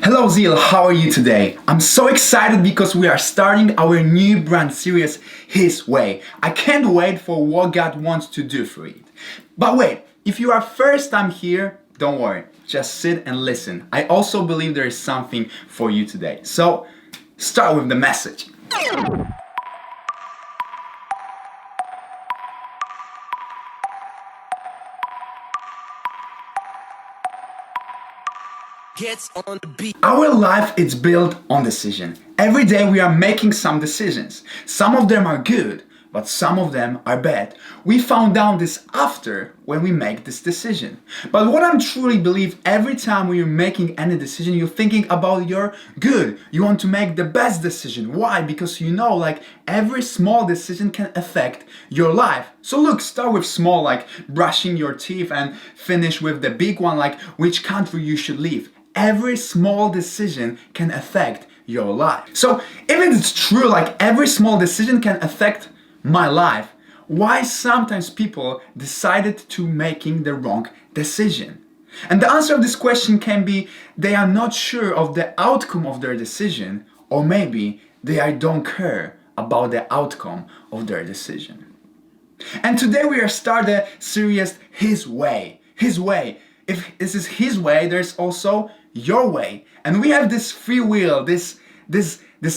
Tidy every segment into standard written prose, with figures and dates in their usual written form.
Hello Zeal, how are you today? I'm so excited because we are starting our new brand series, His Way. I can't wait for what God wants to do for it. But wait, if you are first time here, don't worry, just sit and listen. I also believe there is something for you today. So, start with the message. Gets on the beat. Our life is built on decision. Every day we are making some decisions. Some of them are good, but some of them are bad. We found out this after when we make this decision. But what I truly believe, every time when you're making any decision, you're thinking about your good. You want to make the best decision. Why? Because you know, like every small decision can affect your life. So look, start with small, like brushing your teeth, and finish with the big one, like which country you should leave. Every small decision can affect your life. So if it's true, like every small decision can affect my life, why sometimes people decided to making the wrong decision? And the answer of this question can be they are not sure of the outcome of their decision, or maybe they don't care about the outcome of their decision. And today we are starting the series His Way. His Way. If this is His way, there's also your way. And we have this free will, this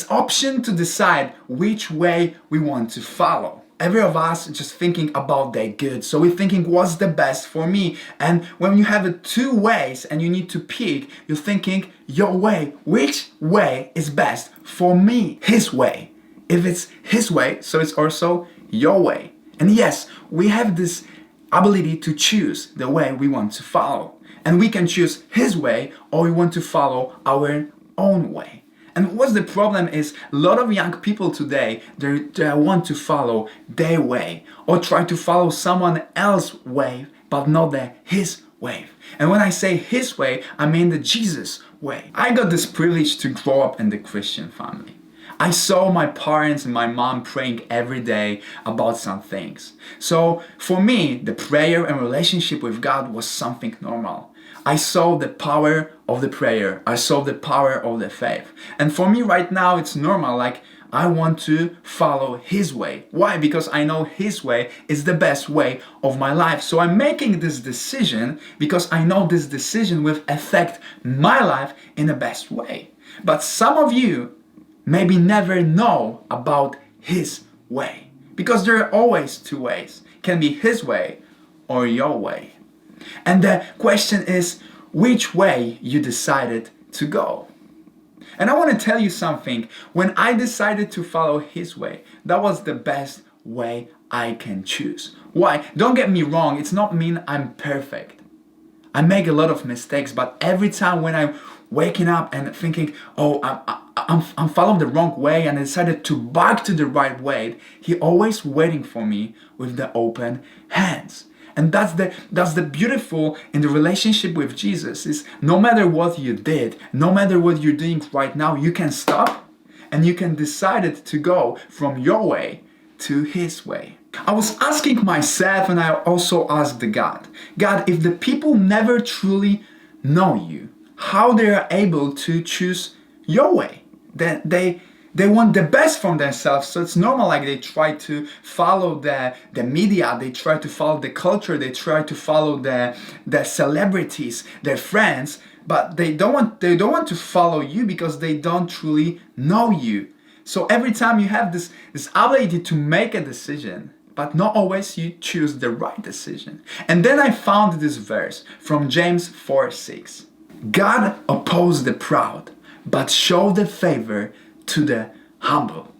option to decide which way we want to follow. Every of us just thinking about the good. So we're thinking what's the best for me. And when you have it two ways and you need to pick, you're thinking your way. Which way is best for me? His way. If it's His way, so it's also your way. And yes, we have this ability to choose the way we want to follow. And we can choose His way, or we want to follow our own way. And what's the problem is a lot of young people today, they want to follow their way or try to follow someone else's way, but not His way. And when I say His way, I mean the Jesus way. I got this privilege to grow up in the Christian family. I saw my parents and my mom praying every day about some things. So for me, the prayer and relationship with God was something normal. I saw the power of the prayer. I saw the power of the faith. And for me right now, it's normal. Like I want to follow His way. Why? Because I know His way is the best way of my life. So I'm making this decision because I know this decision will affect my life in the best way. But some of you maybe never know about His way, because there are always two ways. It can be His way or your way. And the question is which way you decided to go. And I want to tell you something. When I decided to follow His way, that was the best way I can choose. Why? Don't get me wrong, it's not mean I'm perfect. I make a lot of mistakes, but every time when I'm waking up and thinking, oh, I'm following the wrong way, and I decided to back to the right way, He always waiting for me with the open hands. And that's the beautiful in the relationship with Jesus is no matter what you did, no matter what you're doing right now, you can stop and you can decide to go from your way to His way. I was asking myself, and I also asked God, if the people never truly know you, how they are able to choose your way? That they want the best from themselves, so it's normal. Like they try to follow the media, they try to follow the culture, they try to follow the celebrities, their friends, but they don't want to follow you because they don't truly know you. So every time you have this ability to make a decision, but not always you choose the right decision. And then I found this verse from James 4:6. God opposes the proud, but show the favor to the humble.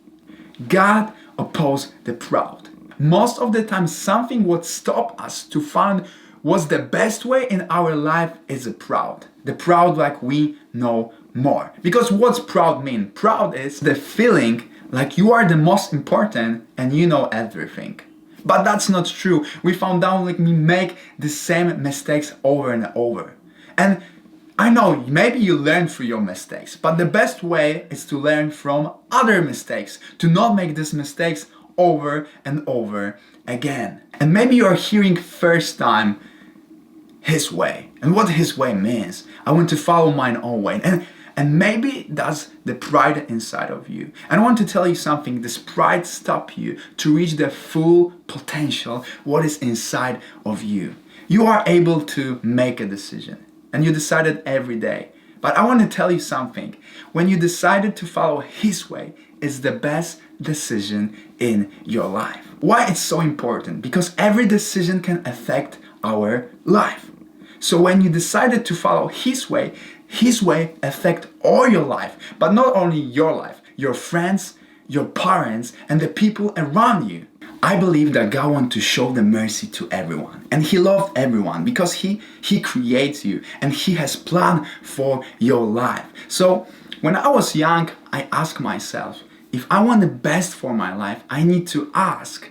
God opposes the proud. Most of the time, something would stop us to find what's the best way in our life is the proud. The proud like we know more. Because what's proud mean? Proud is the feeling like you are the most important and you know everything. But that's not true. We found out like we make the same mistakes over and over. And I know maybe you learn through your mistakes, but the best way is to learn from other mistakes, to not make these mistakes over and over again. And maybe you're hearing first time His way. And what His way means, I want to follow mine own way. And maybe that's the pride inside of you. And I want to tell you something, this pride stops you to reach the full potential, what is inside of you. You are able to make a decision, and you decide it every day. But I want to tell you something, when you decided to follow His way, it's the best decision in your life. Why it's so important? Because every decision can affect our life. So when you decided to follow His way affect all your life, but not only your life, your friends, your parents, and the people around you. I believe that God wants to show the mercy to everyone, and He loves everyone because He creates you and He has plan for your life. So when I was young, I asked myself, if I want the best for my life, I need to ask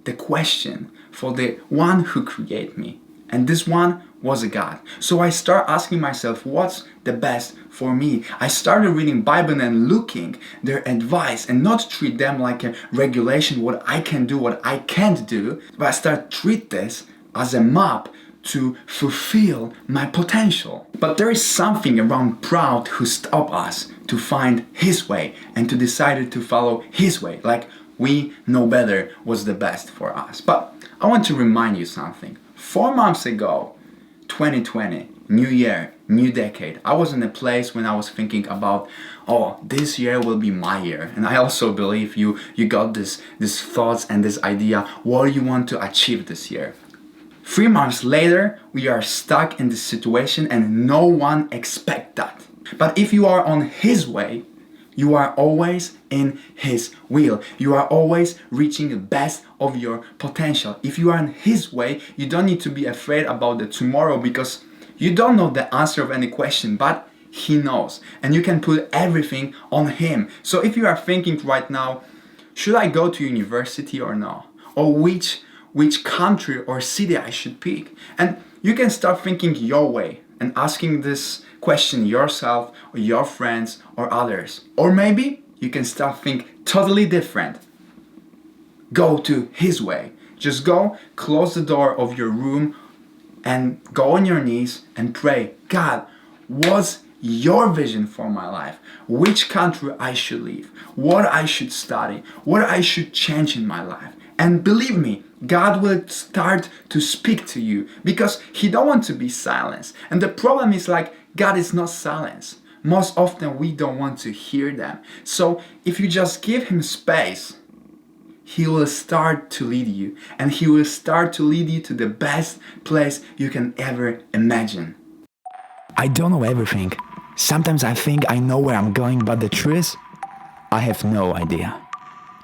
the question for the one who created me. And this one was a God. So I start asking myself, what's the best for me? I started reading Bible and looking their advice and not treat them like a regulation, what I can do, what I can't do. But I start treat this as a map to fulfill my potential. But there is something around proud who stop us to find His way and to decide to follow His way. Like we know better what's the best for us. But I want to remind you something. 4 months ago, 2020, new year, new decade, I was in a place when I was thinking about, oh, this year will be my year. And I also believe you got this thoughts and this idea, what you want to achieve this year. 3 months later, we are stuck in this situation and no one expects that. But if you are on His way, you are always in His will. You are always reaching the best of your potential. If you are in His way, you don't need to be afraid about the tomorrow because you don't know the answer of any question, but He knows. And you can put everything on Him. So if you are thinking right now, should I go to university or no? Or which country or city I should pick? And you can start thinking your way and asking this question yourself or your friends or others. Or maybe you can start think totally different. Go to His way. Just go, close the door of your room and go on your knees and pray, God, what's your vision for my life? Which country I should leave? What I should study? What I should change in my life? And believe me, God will start to speak to you because He don't want to be silenced. And the problem is like God is not silenced. Most often we don't want to hear them. So if you just give Him space, He will start to lead you. And He will start to lead you to the best place you can ever imagine. I don't know everything. Sometimes I think I know where I'm going, but the truth is, I have no idea.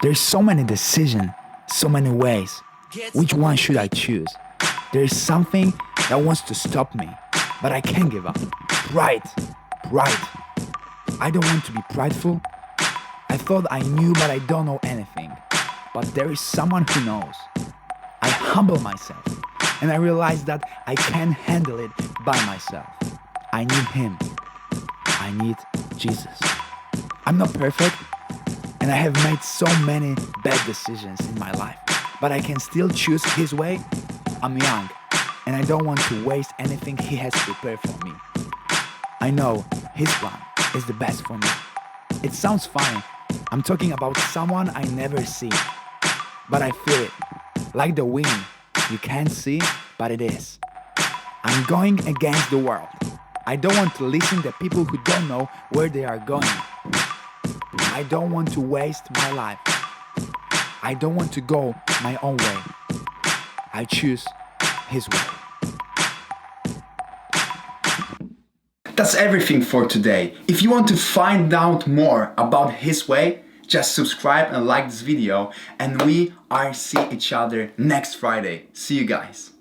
There's so many decisions, so many ways. Which one should I choose? There is something that wants to stop me, but I can't give up. Pride. I don't want to be prideful. I thought I knew, but I don't know anything. But there is someone who knows. I humble myself, and I realize that I can't handle it by myself. I need Him. I need Jesus. I'm not perfect, and I have made so many bad decisions in my life, but I can still choose His way. I'm young, and I don't want to waste anything He has prepared for me. I know His plan is the best for me. It sounds funny. I'm talking about someone I never see, but I feel it, like the wind. You can't see, but it is. I'm going against the world. I don't want to listen to people who don't know where they are going. I don't want to waste my life. I don't want to go my own way. I choose His way. That's everything for today. If you want to find out more about His way, just subscribe and like this video, and we are see each other next Friday. See you guys.